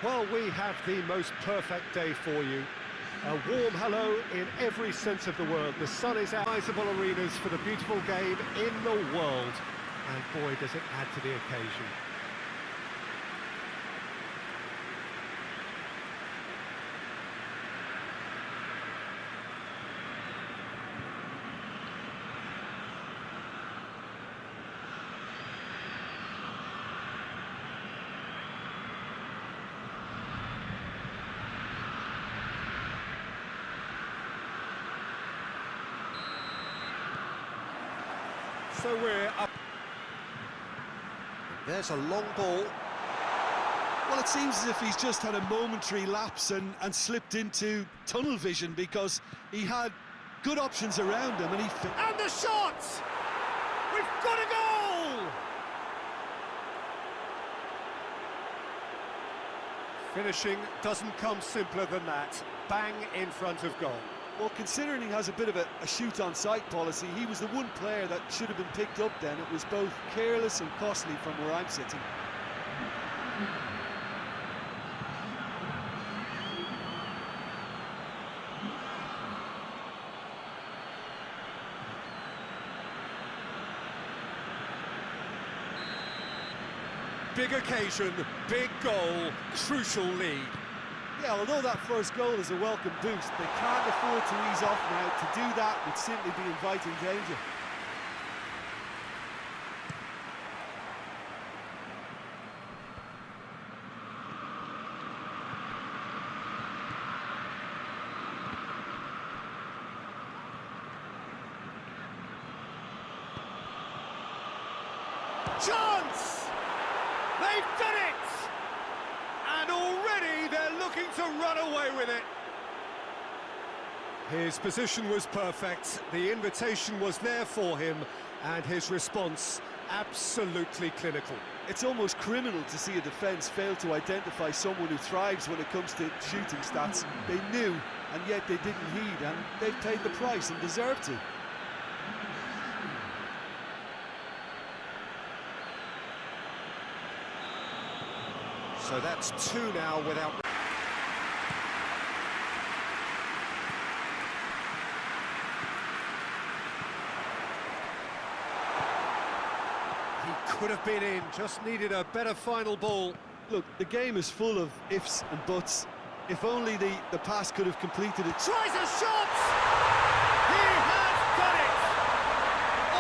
Well, we have the most perfect day for you. A warm hello in every sense of the word. The sun is out. Sizable arenas for the beautiful game in the world. And boy, does it add to the occasion. So we're up. There's a long ball. Well, it seems as if he's just had a momentary lapse and slipped into tunnel vision, because he had good options around him and he... And the shot! We've got a goal! Finishing doesn't come simpler than that. Bang in front of goal. Well, considering he has a bit of a shoot-on-sight policy, he was the one player that should have been picked up then. It was both careless and costly from where I'm sitting. Big occasion, big goal, crucial lead. Yeah, although that first goal is a welcome boost, they can't afford to ease off now. To do that would simply be inviting danger. Chance! They've done it! And already they're looking to run away with it. His position was perfect, the invitation was there for him, and his response absolutely clinical. It's almost criminal to see a defence fail to identify someone who thrives when it comes to shooting stats. They knew, and yet they didn't heed, and they've paid the price and deserve to. So that's two now without... He could have been in, just needed a better final ball. Look, the game is full of ifs and buts. If only the pass could have completed it. Tries a shot! He has done it!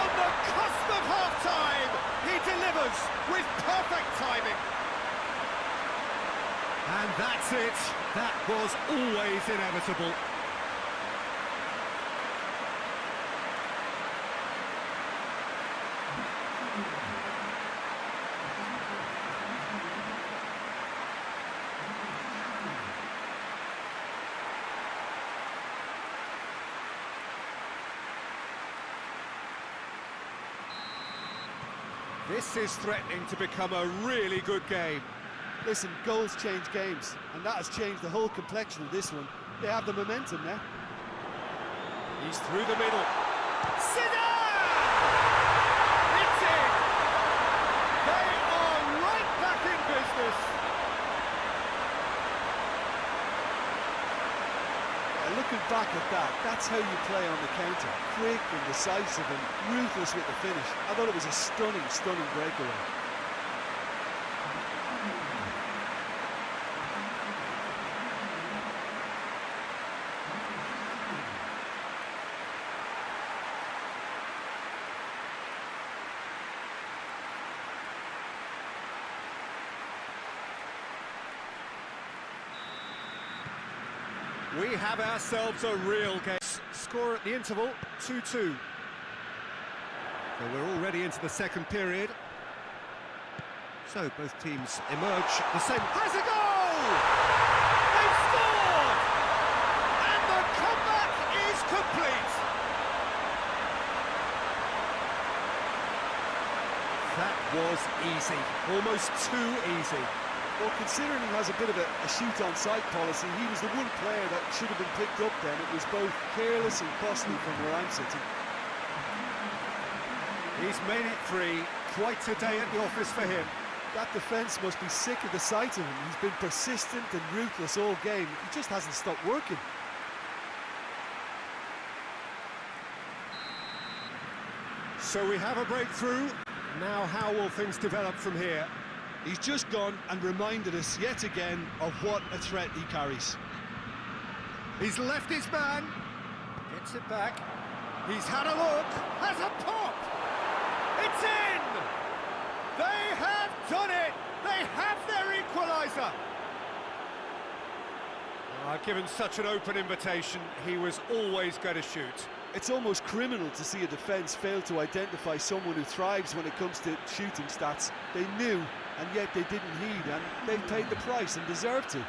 On the cusp of half-time, he delivers with perfect timing. And that's it. That was always inevitable. This is threatening to become a really good game. Listen, goals change games, and that has changed the whole complexion of this one. They have the momentum now. He's through the middle. Zidane! It's in! They are right back in business. Looking back at that, that's how you play on the counter. Quick and decisive and ruthless with the finish. I thought it was a stunning, stunning breakaway. We have ourselves a real game. Score at the interval, 2-2. So we're already into the second period. So both teams emerge the same. Has a goal! They've scored! And the comeback is complete. That was easy, almost too easy. Well, considering he has a bit of a shoot-on-sight policy, he was the one player that should have been picked up then. It was both careless and costly from where I'm sitting. He's made it three. Quite a day at the office for him. That defence must be sick of the sight of him. He's been persistent and ruthless all game. He just hasn't stopped working. So we have a breakthrough. Now how will things develop from here? He's just gone and reminded us yet again of what a threat he carries. He's left his man. Gets it back. He's had a look. Has a pop. It's in! They have done it! They have their equaliser! Given such an open invitation, he was always going to shoot. It's almost criminal to see a defence fail to identify someone who thrives when it comes to shooting stats. They knew, and yet they didn't heed, and they've paid the price and deserve to.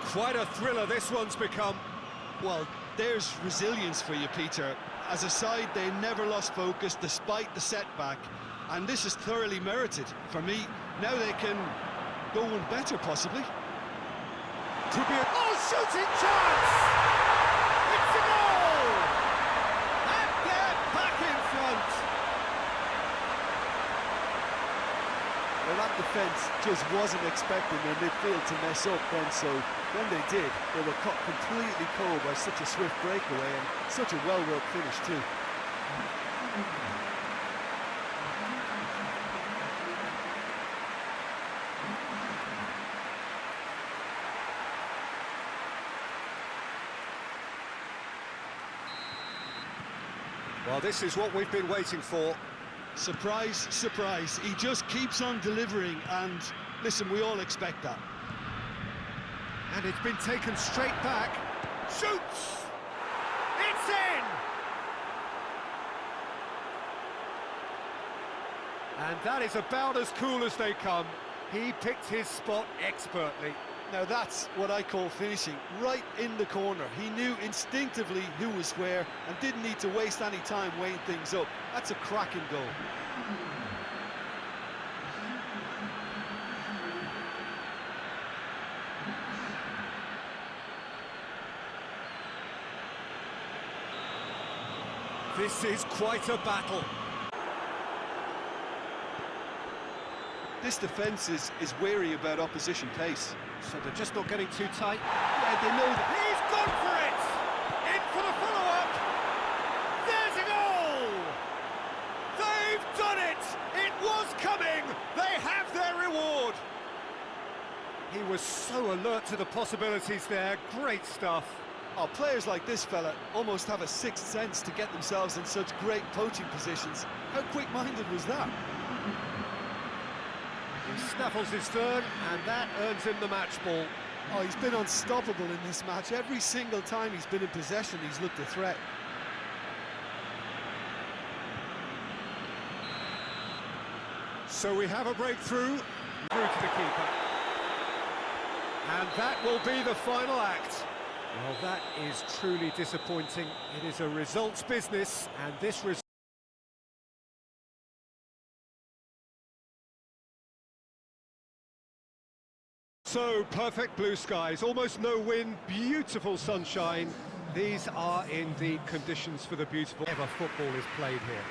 Quite a thriller this one's become. Well, there's resilience for you, Peter. As a side, they never lost focus despite the setback, and this is thoroughly merited. For me, now they can go one better, possibly. Could be a shooting chance! It's a goal! And they're back in front! Well, that defence just wasn't expecting their midfield to mess up then, so when they did, they were caught completely cold by such a swift breakaway and such a well-worked finish too. Well, this is what we've been waiting for. Surprise, surprise, he just keeps on delivering, and listen, we all expect that. And it's been taken straight back. Shoots! It's in! And that is about as cool as they come. He picked his spot expertly. Now that's what I call finishing, right in the corner. He knew instinctively who was where and didn't need to waste any time weighing things up. That's a cracking goal. This is quite a battle. This defence is wary about opposition pace. So they're just not getting too tight. Yeah, they know that. He's gone for it! In for the follow-up! There's a goal! They've done it! It was coming! They have their reward! He was so alert to the possibilities there. Great stuff. Oh, players like this fella almost have a sixth sense to get themselves in such great poaching positions. How quick-minded was that? He snaffles his third, and that earns him the match ball. Oh, he's been unstoppable in this match. Every single time he's been in possession, he's looked a threat. So we have a breakthrough, through to the keeper. And that will be the final act. Well, that is truly disappointing. It is a results business, and this result... So, perfect blue skies, almost no wind, beautiful sunshine. These are in the conditions for the beautiful ever football is played here.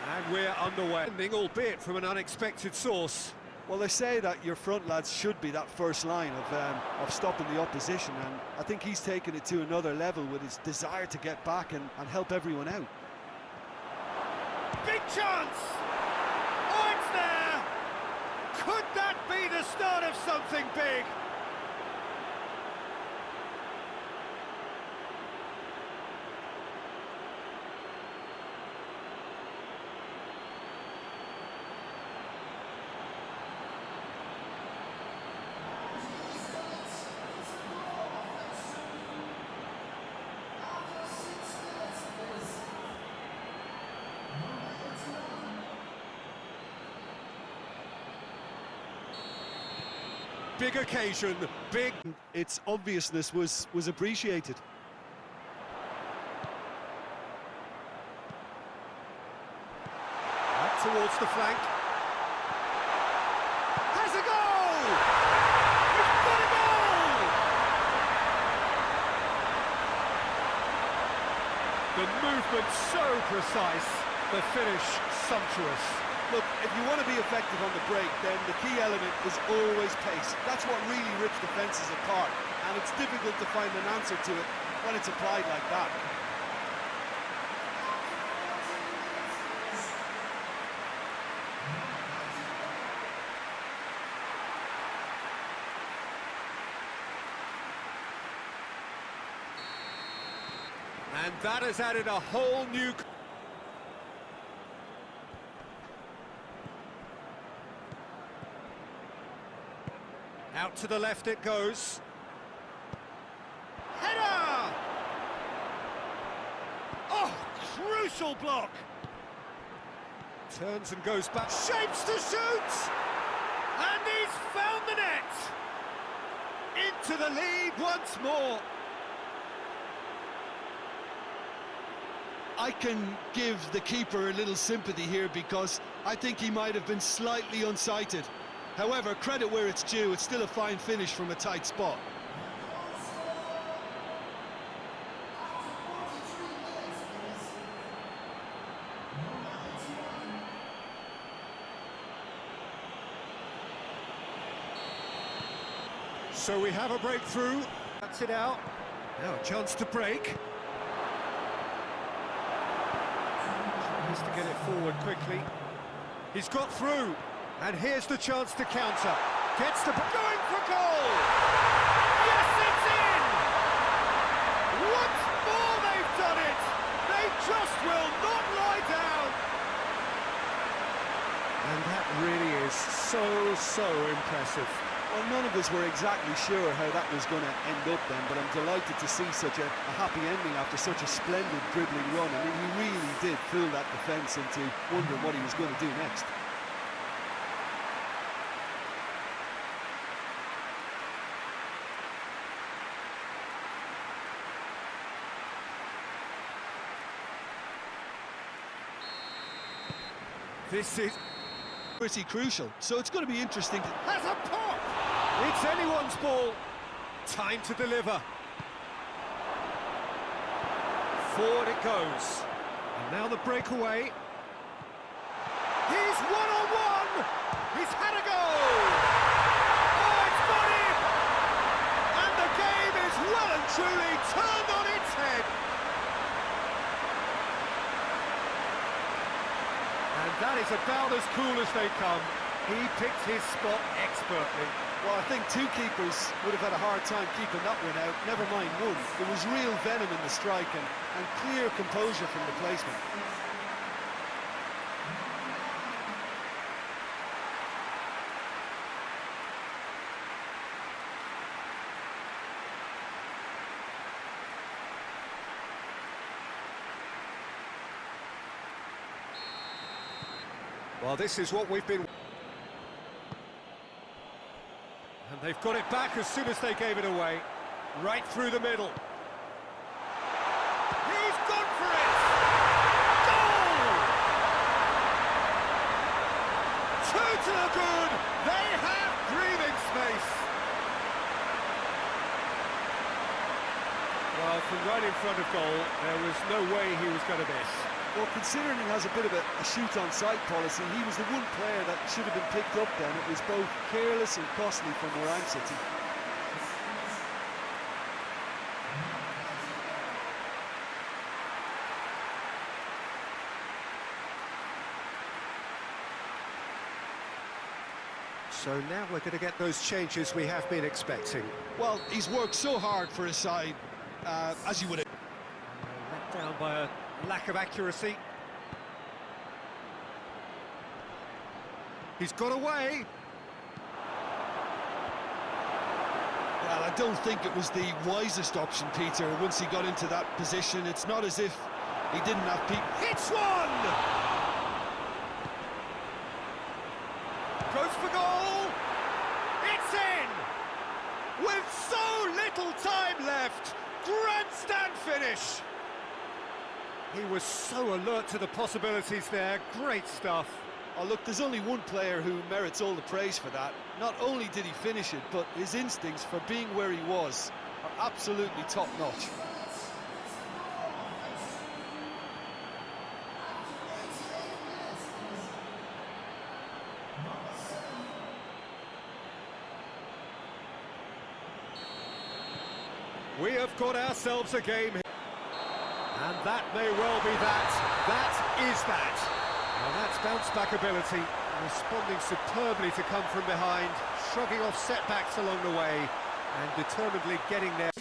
And we're underway, albeit from an unexpected source. Well, they say that your front lads should be that first line of stopping the opposition, and I think he's taken it to another level with his desire to get back and help everyone out. Big chance! Oh, it's there! Could that be the start of something big? big occasion, big... Its obviousness was appreciated. Up towards the flank. Has a goal! It's got a goal! The movement so precise, the finish sumptuous. Look, if you want to be effective on the break, then the key element is always pace. That's what really rips defences apart, and it's difficult to find an answer to it when it's applied like that. And that has added a whole new... Out to the left it goes. Header! Oh, crucial block! Turns and goes back, shapes to shoot! And he's found the net! Into the lead once more! I can give the keeper a little sympathy here because I think he might have been slightly unsighted. However, credit where it's due, it's still a fine finish from a tight spot. So we have a breakthrough. That's it out. Now a chance to break. Tries to get it forward quickly. He's got through. And here's the chance to counter. Gets the... Going for goal! Yes, it's in! Once more they've done it! They just will not lie down! And that really is so impressive. Well, none of us were exactly sure how that was going to end up then, but I'm delighted to see such a happy ending after such a splendid dribbling run. I mean, he really did fool that defence into wondering what he was going to do next. This is pretty crucial, so it's going to be interesting. Has a pop! It's anyone's ball. Time to deliver. Forward it goes. And now the breakaway. He's one-on-one! He's had a goal! Oh, it's got him! And the game is well and truly turned on its head. And that is about as cool as they come. He picked his spot expertly. Well, I think two keepers would have had a hard time keeping that one out, never mind one. There was real venom in the strike and clear composure from the placement. Well, this is what we've been... And they've got it back as soon as they gave it away. Right through the middle. He's gone for it! Goal! Two to the good! They have breathing space! Well, from right in front of goal, there was no way he was going to miss. Well, considering he has a bit of a shoot-on-sight policy, he was the one player that should have been picked up then. It was both careless and costly from where I'm sitting. So now we're going to get those changes we have been expecting. Well, he's worked so hard for his side, as you would have... Let down by a lack of accuracy. He's got away. Well, I don't think it was the wisest option, Peter, once he got into that position. It's not as if he didn't have people. Hits one! Goes for goal! It's in! with so little time left. Grandstand finish. He was so alert to the possibilities there. Great stuff. Oh, look, there's only one player who merits all the praise for that. Not only did he finish it, but his instincts for being where he was are absolutely top-notch. We have got ourselves a game here. And that may well be that. That is that. Well, that's bounce-back ability, responding superbly to come from behind, shrugging off setbacks along the way, and determinedly getting there.